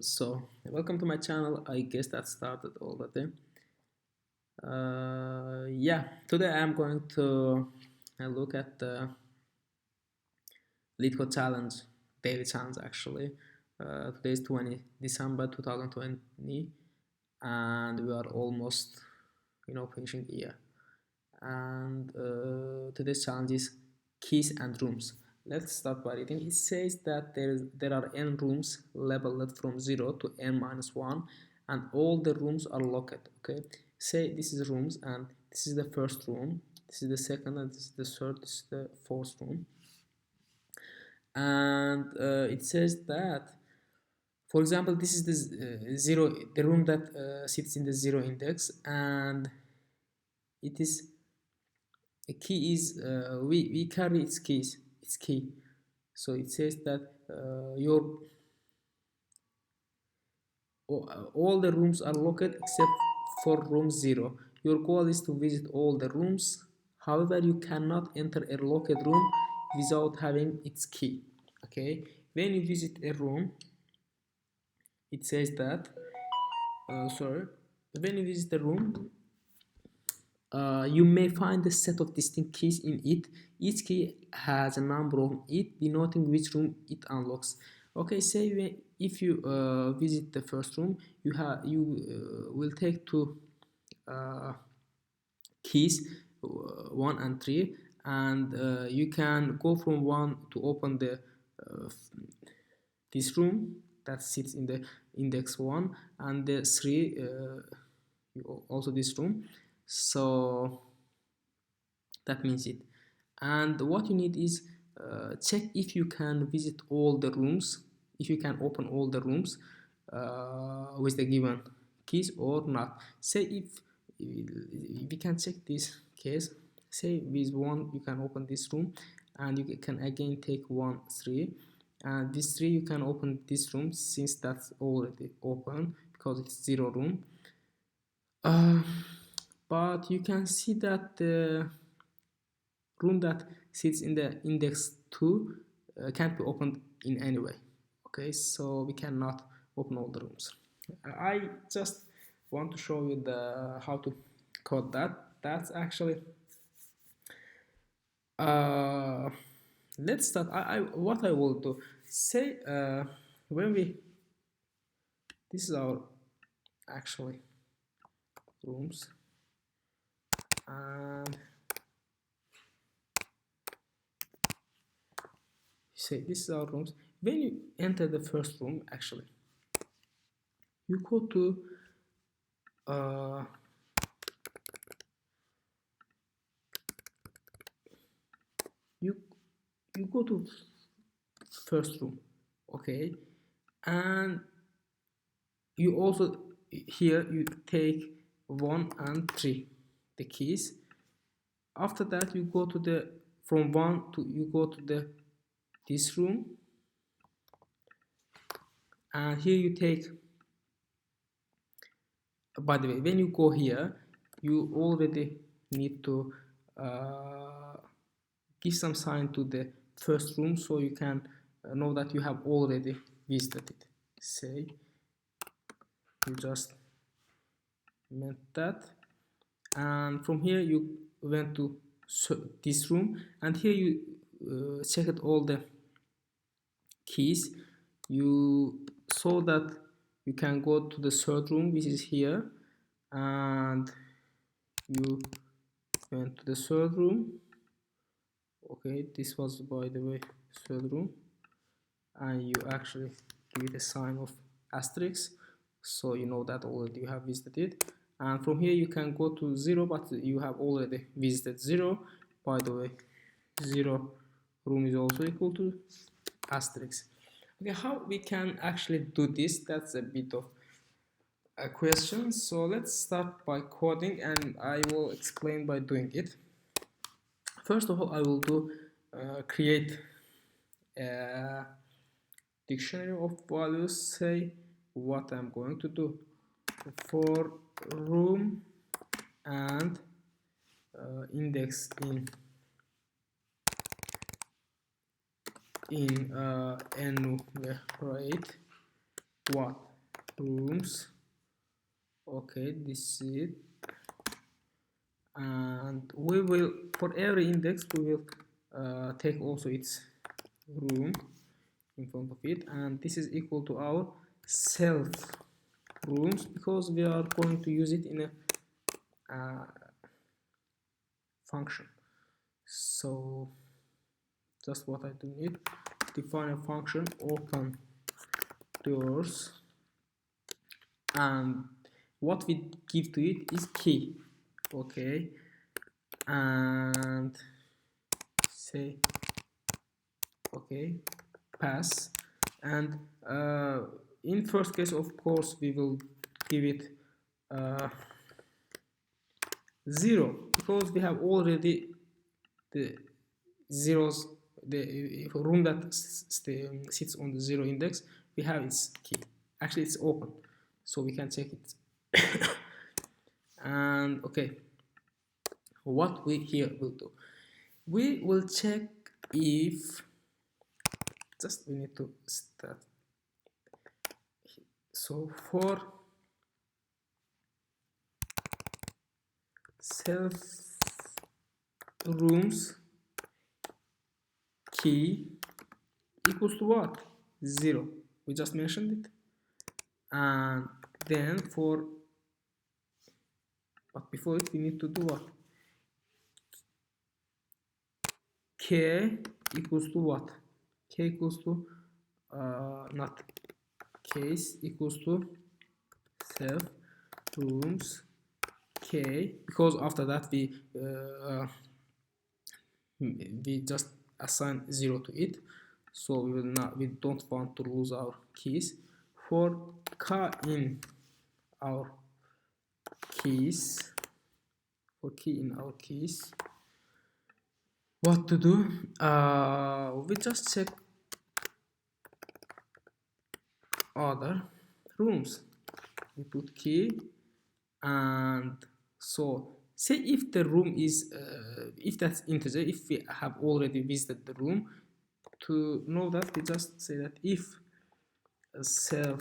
So welcome to my channel. I guess that started already. Yeah, today I'm going to look at the LeetCode challenge, daily challenge actually. Today is 20 December 2020 and we are almost finishing the year. And today's challenge is keys and rooms. Let's start by reading. It says that there are n rooms labeled from 0 to n minus 1 and all the rooms are locked. Okay, say this is rooms and this is the first room, this is the second, and this is the third, this is the fourth room. And it says that, for example, this is the room that sits in the 0 index, and it is a key is we carry its key. So it says that all the rooms are locked except for room 0. Your goal is to visit all the rooms. However, you cannot enter a locked room without having its key. Okay, when you visit a room, it says that when you visit the room, you may find a set of distinct keys in it. Each key has a number on it, denoting which room it unlocks. Okay, say if you visit the first room, you will take two keys, 1 and 3, and you can go from 1 to open this room that sits in the index 1, and the 3 also this room. So that means it. And what you need is check if you can visit all the rooms, if you can open all the rooms with the given keys or not. Say if we can check this case, say with 1 you can open this room, and you can again take 1 3, and this 3 you can open this room since that's already open because it's 0 room. But you can see that the room that sits in the index 2 can't be opened in any way. Okay, so we cannot open all the rooms. I just want to show you how to code that. That's actually let's start. What I will do, say this is our actually rooms, and say this is our rooms. When you enter the first room, actually you go to you go to first room, okay, and you also here you take 1 and 3 the keys. After that you go to the from 1 to you go to this room, and here you take, by the way, when you go here you already need to give some sign to the first room so you can know that you have already visited it. Say you just meant that, and from here you went to this room, and here you checked all the keys. You saw that you can go to the third room, which is here, and you went to the third room. Okay, this was, by the way, third room, and you actually give it a sign of asterisk so you know that already you have visited it. And from here you can go to 0, but you have already visited 0. By the way, 0 room is also equal to asterisk. Okay, how we can actually do this, that's a bit of a question. So let's start by coding, and I will explain by doing it. First of all, I will do create a dictionary of values. Say what I'm going to do for room and index in enumerate what rooms. Okay, this is it. And we will, for every index, we will take also its room in front of it, and this is equal to our self rooms, because we are going to use it in a function. So just what I do need, define a function, open doors, and what we give to it is key. Okay, and say okay, pass, and in first case, of course, we will give it 0, because we have already the zeros, the room that sits on the 0 index, we have its key. Actually, it's open, so we can check it. And okay, what we here will do, we will check if, just we need to start. So for self rooms key equals to what? 0. We just mentioned it. And then for, but before it, we need to do what? K equals to what? K equals to not case equals to self rooms K, because after that we just assign 0 to it, so we don't want to lose our keys. For K in our keys, for key in our keys, what to do? We just check other rooms. We put key, and so say if the room is if that's integer, if we have already visited the room, to know that, we just say that if self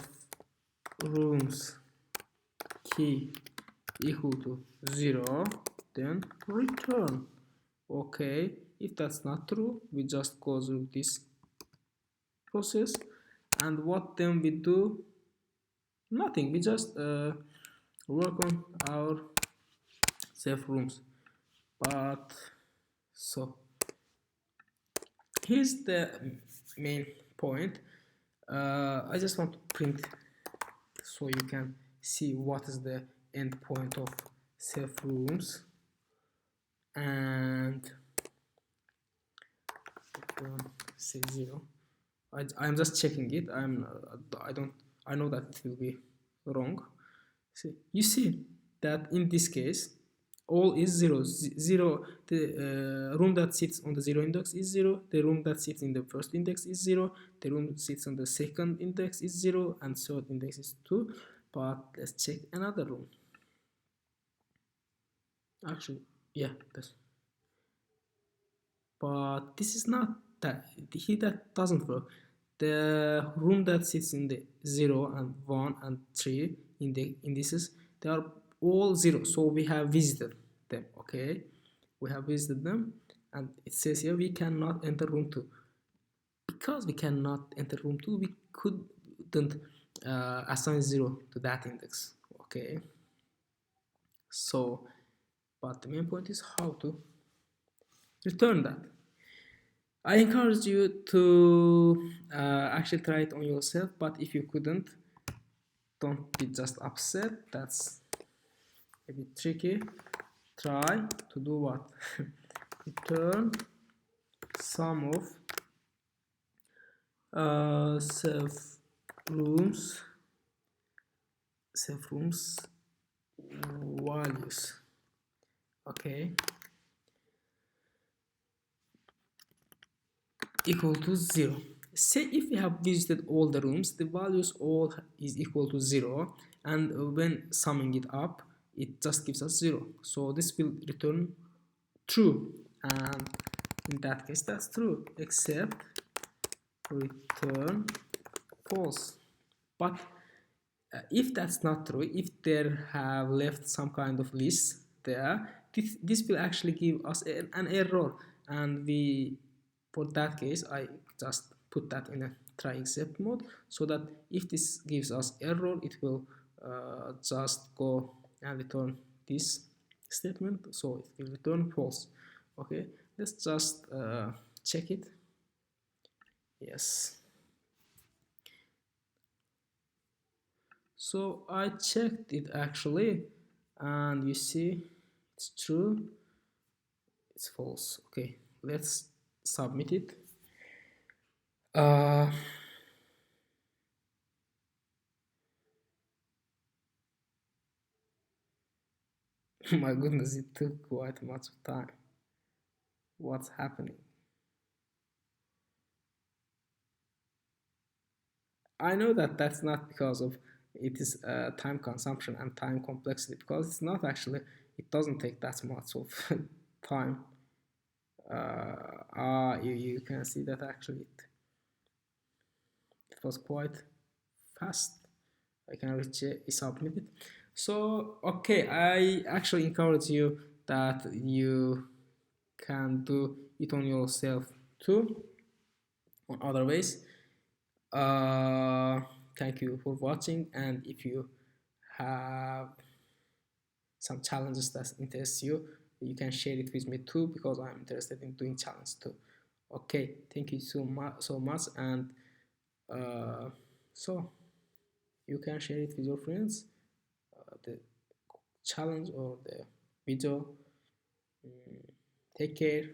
rooms key equal to 0, then return. Okay, if that's not true, we just go through this process, and what then we do? Nothing, we just work on our self rooms. But so here's the main point. I just want to print so you can see what is the end point of self rooms, and say 0. I'm just checking it. I know that it will be wrong. See, you see that in this case all is 0. The room that sits on the 0 index is 0, the room that sits in the first index is 0, the room that sits on the second index is 0, and third index is 2. But let's check another room. Actually, yeah, that's, but this is not that, here that doesn't work. The room that sits in the 0 and 1 and 3 in the indices, they are all 0, so we have visited them. Okay, we have visited them, and it says here we cannot enter room 2. Because we cannot enter room 2, we couldn't assign 0 to that index. Okay, so but the main point is how to return that. I encourage you to actually try it on yourself, but if you couldn't, don't be just upset. That's a bit tricky. Try to do what? Return sum of self rooms values. Okay, equal to 0. Say if we have visited all the rooms, the values all is equal to 0, and when summing it up, it just gives us 0. So this will return true, and in that case that's true, except return false. But If that's not true, if they have left some kind of list there, this will actually give us an error, and we, for that case, I just put that in a try except mode, so that if this gives us error, it will just go and return this statement, so it will return false. Okay, let's just check it. Yes, so I checked it actually, and you see it's true, it's false. Okay, let's submit it. uh, my goodness, it took quite much of time. What's happening? I know that that's not because of it is time consumption and time complexity, because it's not actually, it doesn't take that much of time. You can see that actually it was quite fast. I can reach submit it. So okay, I actually encourage you that you can do it on yourself too, on other ways. uh, Thank you for watching, and if you have some challenges that interest you, you can share it with me too, because I'm interested in doing challenges too. Okay, thank you so much, and so you can share it with your friends, the challenge or the video. Take care.